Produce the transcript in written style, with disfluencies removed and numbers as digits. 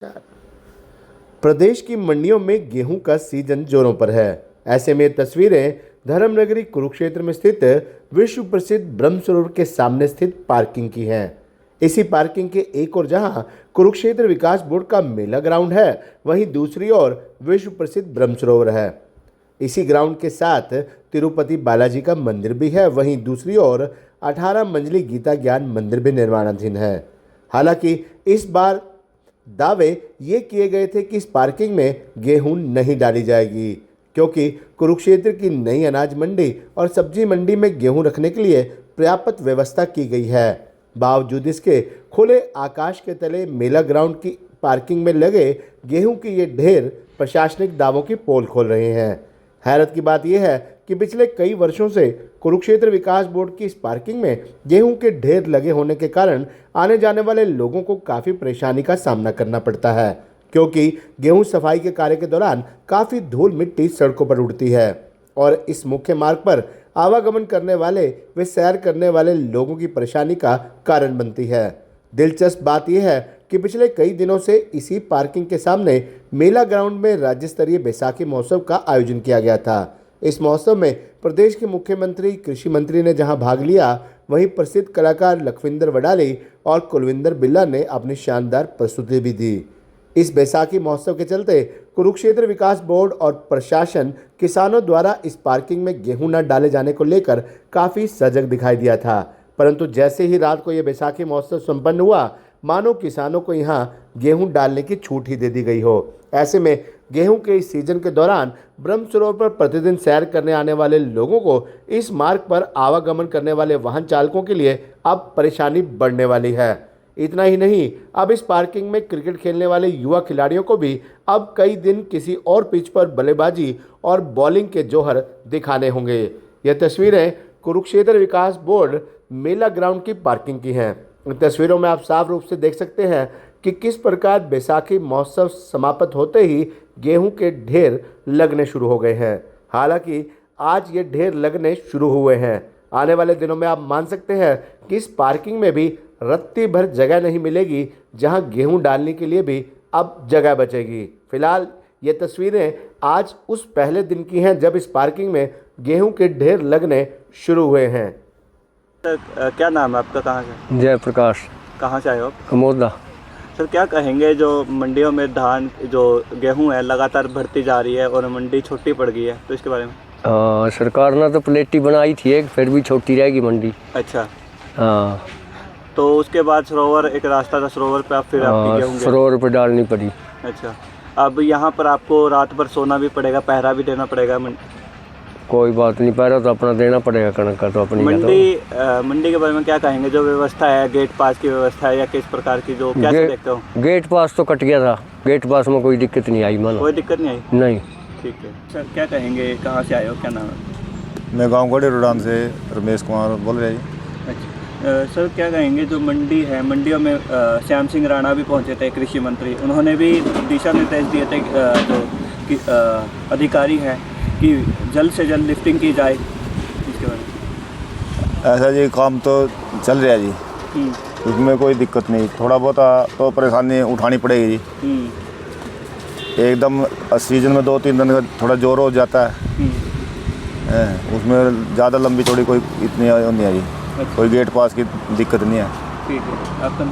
प्रदेश की मंडियों में गेहूं का सीजन जोरों पर है। ऐसे में तस्वीरें धर्मनगरी कुरुक्षेत्र में स्थित विश्व प्रसिद्ध ब्रह्म सरोवर के सामने स्थित पार्किंग की हैं। इसी पार्किंग के एक ओर जहां कुरुक्षेत्र विकास बोर्ड का मेला ग्राउंड है, वहीं दूसरी ओर विश्व प्रसिद्ध ब्रह्म सरोवर है। इसी ग्राउंड के साथ तिरुपति बालाजी का मंदिर भी है। वहीं दूसरी ओर 18 मंजिली गीता ज्ञान मंदिर भी निर्माणाधीन है। हालांकि इस बार दावे ये किए गए थे कि इस पार्किंग में गेहूं नहीं डाली जाएगी, क्योंकि कुरुक्षेत्र की नई अनाज मंडी और सब्जी मंडी में गेहूं रखने के लिए पर्याप्त व्यवस्था की गई है। बावजूद इसके खुले आकाश के तले मेला ग्राउंड की पार्किंग में लगे गेहूं के ये ढेर प्रशासनिक दावों की पोल खोल रहे हैं। हैरत की बात यह है कि पिछले कई वर्षों से कुरुक्षेत्र विकास बोर्ड की इस पार्किंग में गेहूं के ढेर लगे होने के कारण आने जाने वाले लोगों को काफ़ी परेशानी का सामना करना पड़ता है, क्योंकि गेहूं सफाई के कार्य के दौरान काफ़ी धूल मिट्टी सड़कों पर उड़ती है और इस मुख्य मार्ग पर आवागमन करने वाले व सैर करने वाले लोगों की परेशानी का कारण बनती है। दिलचस्प बात यह है कि पिछले कई दिनों से इसी पार्किंग के सामने मेला ग्राउंड में राज्य स्तरीय बैसाखी महोत्सव का आयोजन किया गया था। इस महोत्सव में प्रदेश के मुख्यमंत्री, कृषि मंत्री ने जहां भाग लिया, वहीं प्रसिद्ध कलाकार लखविंदर वडाली और कुलविंदर बिल्ला ने अपनी शानदार प्रस्तुति भी दी। इस बैसाखी महोत्सव के चलते कुरुक्षेत्र विकास बोर्ड और प्रशासन किसानों द्वारा इस पार्किंग में गेहूं न डाले जाने को लेकर काफ़ी सजग दिखाई दिया था, परंतु जैसे ही रात को यह बैसाखी महोत्सव संपन्न हुआ, मानो किसानों को यहां गेहूं डालने की छूट ही दे दी गई हो। ऐसे में गेहूं के इस सीजन के दौरान ब्रह्म सरोवर पर प्रतिदिन सैर करने आने वाले लोगों को इस मार्ग पर आवागमन करने वाले वाहन चालकों के लिए अब परेशानी बढ़ने वाली है। इतना ही नहीं, अब इस पार्किंग में क्रिकेट खेलने वाले युवा खिलाड़ियों को भी अब कई दिन किसी और पिच पर बल्लेबाजी और बॉलिंग के जौहर दिखाने होंगे। यह तस्वीरें कुरुक्षेत्र विकास बोर्ड मेला ग्राउंड की पार्किंग की हैं। इन तस्वीरों में आप साफ रूप से देख सकते हैं कि किस प्रकार बैसाखी महोत्सव समाप्त होते ही गेहूं के ढेर लगने शुरू हो गए हैं। हालांकि आज ये ढेर लगने शुरू हुए हैं। आने वाले दिनों में आप मान सकते हैं कि इस पार्किंग में भी रत्ती भर जगह नहीं मिलेगी, जहां गेहूं डालने के लिए भी अब जगह बचेगी। फिलहाल ये तस्वीरें आज उस पहले दिन की हैं जब इस पार्किंग में गेहूं के ढेर लगने शुरू हुए हैं। क्या नाम है आपका, कहाँ से? जय प्रकाश। कहाँ से आए हो आप? कमोदा। सर, क्या कहेंगे जो मंडियों में धान जो गेहूं है लगातार बढ़ती जा रही है और मंडी छोटी पड़ गई है, तो इसके बारे में? सरकार ने तो प्लेटी बनाई थी एक, फिर भी छोटी रहेगी मंडी। अच्छा। हाँ, तो उसके बाद सरोवर, एक रास्ता था सरोवर पे, आप फिर आपकी गेहूं सरोवर पर डालनी पड़ी। अच्छा। अब यहाँ पर आपको रात भर सोना भी पड़ेगा, पहरा भी देना पड़ेगा। कोई बात नहीं, पहरा तो अपना देना पड़ेगा, कणक का तो अपनी। मंडी के बारे में क्या कहेंगे? जो व्यवस्था है, गेट पास की व्यवस्था है या किस प्रकार की, जो क्या देखते हो? गेट पास तो कट गया था, गेट पास में कोई दिक्कत नहीं आई। मानो कोई दिक्कत नहीं आई? नहीं। ठीक है सर, क्या कहेंगे, कहाँ से आए हो, क्या नाम है? मैं गाँव गढ़ी रोडान से रमेश कुमार बोल रहा हूँ। अच्छा सर, क्या कहेंगे जो मंडी है, मंडियों में श्याम सिंह राणा भी पहुंचे थे, कृषि मंत्री, उन्होंने भी दिशा निर्देश दिए थे जो अधिकारी हैं कि जल्द से जल्द लिफ्टिंग की जाए, इसके बारे में? ऐसा जी काम तो चल रहा है जी, उसमें कोई दिक्कत नहीं। थोड़ा बहुत तो परेशानी उठानी पड़ेगी जी। एकदम सीजन में 2-3 दिन का थोड़ा जोर हो जाता है, उसमें ज़्यादा लंबी चौड़ी कोई इतनी नहीं आई। कोई गेट पास की दिक्कत नहीं है। ठीक है, आपका